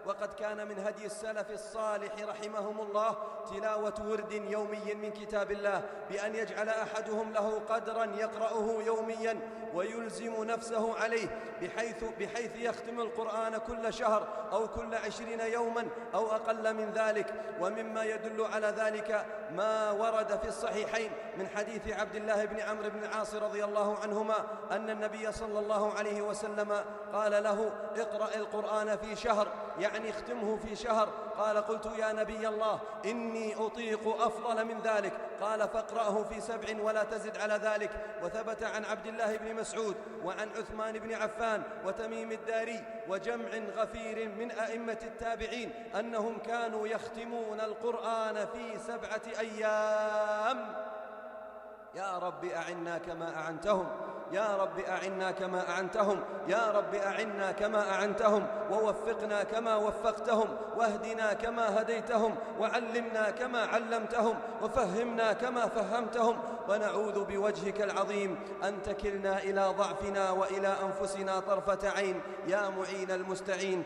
وقد كان من هدي السلف الصالح رحمهم الله تلاوة ورد يومي من كتاب الله، بأن يجعل أحدهم له قدرا يقرأه يوميا ويلزم نفسه عليه، بحيث يختم القرآن كل شهر أو كل 20 يوما أو أقل من ذلك. ومما يدل على ذلك ما ورد في الصحيحين من حديث عبد الله بن عمرو بن العاص رضي الله عنهما أن النبي صلى الله عليه وسلم قال له: اقرأ القرآن في شهر، يعني اختمه في شهر. قال: قلت يا نبي الله إني أطيق أفضل من ذلك. قال: فاقرأه في 7 ولا تزد على ذلك. وثبت عن عبد الله بن مسعود وعن عثمان بن عفان وتميم الداري وجمع غفير من أئمة التابعين أنهم كانوا يختمون القرآن في 7 أيام. يا رب أعنا كما أعنتهم، يا رب أعنا كما أعنتهم، يا رب أعنا كما أعنتهم، ووفقنا كما وفقتهم، واهدنا كما هديتهم، وعلمنا كما علمتهم، وفهمنا كما فهمتهم. ونعوذ بوجهك العظيم أن تكلنا إلى ضعفنا وإلى أنفسنا طرفة عين، يا معين المستعين.